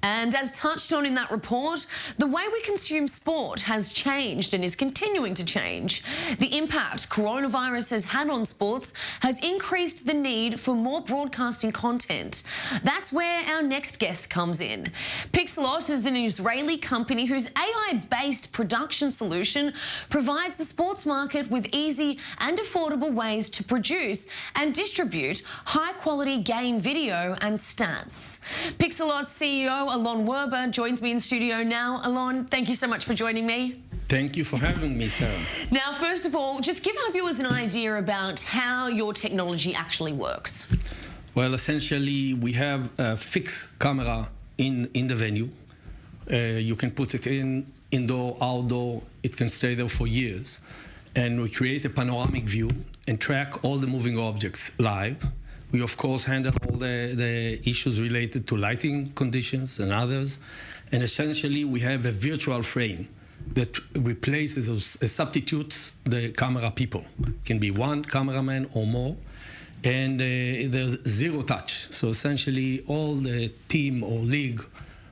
And as touched on in that report, the way we consume sport has changed and is continuing to change. The impact coronavirus has had on sports has increased the need for more broadcasting content. That's where our next guest comes in. Pixellot is an Israeli company whose AI-based production solution provides the sports market with easy and affordable ways to produce and distribute high-quality game video and stats. Pixellot CEO Alon Werber joins me in studio now. Alon, thank you so much for joining me. Thank you for having me, Sarah. Now, first of all, just give our viewers an idea about how your technology actually works. Well, essentially, we have a fixed camera in the venue. You can put it in indoor, outdoor. It can stay there for years. And we create a panoramic view and track all the moving objects live. We, of course, handle all the issues related to lighting conditions and others. And essentially, we have a virtual frame that replaces or substitutes the camera people. It can be one cameraman or more. And there's zero touch. So essentially, all the team or league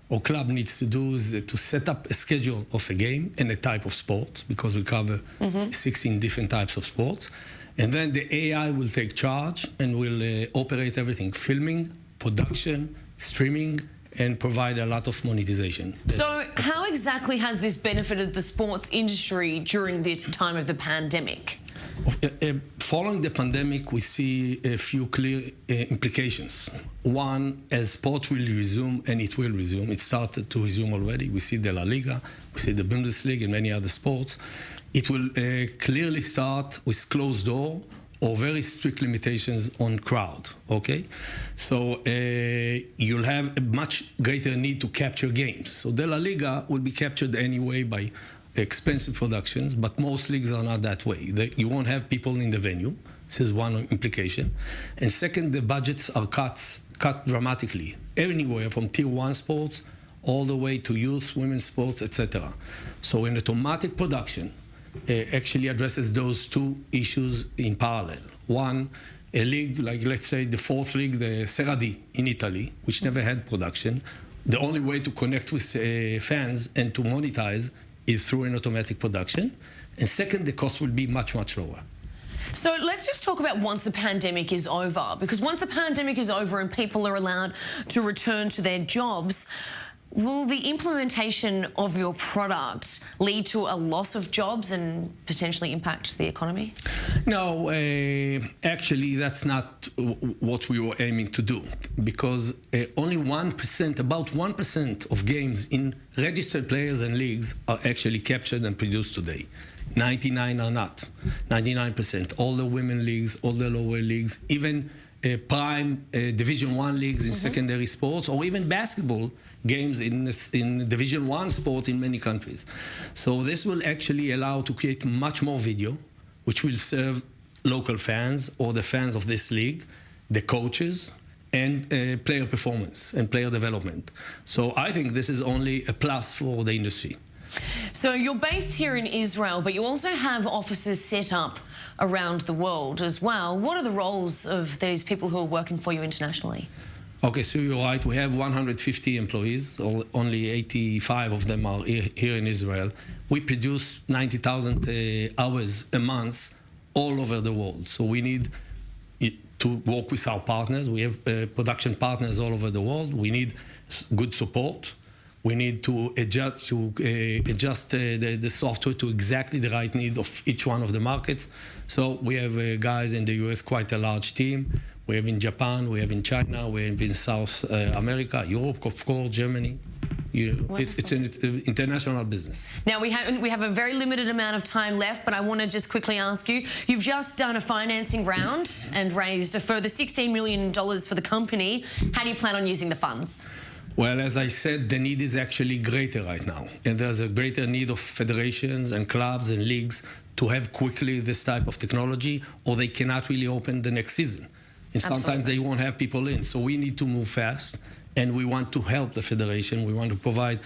or club needs to do is to set up a schedule of a game and a type of sports, because we cover 16 different types of sports. And then the AI will take charge and will operate everything: filming, production, streaming, and provide a lot of monetization. So how exactly has this benefited the sports industry during the time of the pandemic? Following the pandemic, we see a few clear implications. One, as sport will resume, and it will resume, it started to resume already. We see the La Liga, we see the Bundesliga and many other sports. It will clearly start with closed door or very strict limitations on crowd, okay? So you'll have a much greater need to capture games. So the La Liga will be captured anyway by expensive productions, but most leagues are not that way. You won't have people in the venue. This is one implication. And second, the budgets are cut dramatically, anywhere from tier 1 sports all the way to youth, women's sports, etc. So an automatic production actually addresses those two issues in parallel. One, a league like, let's say, the 4th league, the Serie D in Italy, which never had production, the only way to connect with fans and to monetize is through an automatic production. And second, the cost will be much, much lower. So let's just talk about once the pandemic is over, because once the pandemic is over and people are allowed to return to their jobs, will the implementation of your product lead to a loss of jobs and potentially impact the economy? No, actually, that's not what we were aiming to do, because only 1%, about 1% of games in registered players and leagues are actually captured and produced today. 99 are not. 99%. All the women leagues, all the lower leagues, even prime Division 1 leagues in secondary sports, or even basketball games in Division 1 sports in many countries. So this will actually allow to create much more video, which will serve local fans or the fans of this league, the coaches, and player performance and player development. So I think this is only a plus for the industry. So you're based here in Israel, but you also have offices set up around the world as well. What are the roles of these people who are working for you internationally? Okay, so you're right. We have 150 employees. Only 85 of them are here in Israel. We produce 90,000 hours a month all over the world. So we need to work with our partners. We have production partners all over the world. We need good support. We need to adjust the software to exactly the right need of each one of the markets. So we have guys in the US, quite a large team. We have in Japan, we have in China, we have in South America, Europe, of course, Germany. It's an international business. Now, we have a very limited amount of time left, but I want to just quickly ask you, you've just done a financing round and raised a further $16 million for the company. How do you plan on using the funds? Well, as I said, the need is actually greater right now. And there's a greater need of federations and clubs and leagues to have quickly this type of technology, or they cannot really open the next season. And sometimes they won't have people in. So we need to move fast, and we want to help the federation. We want to provide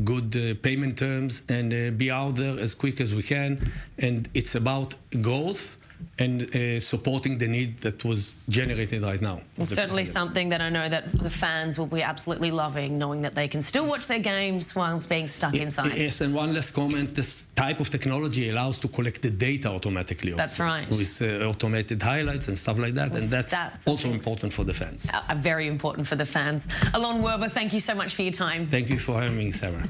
good payment terms and be out there as quick as we can. And it's about growth and supporting the need that was generated right now. Well, certainly something that I know that the fans will be absolutely loving, knowing that they can still watch their games while being stuck inside. Yes, and one last comment, this type of technology allows to collect the data automatically. That's right. With automated highlights and stuff like that, and that's also important for the fans. Very important for the fans. Alon Werber, thank you so much for your time. Thank you for having me, Sarah.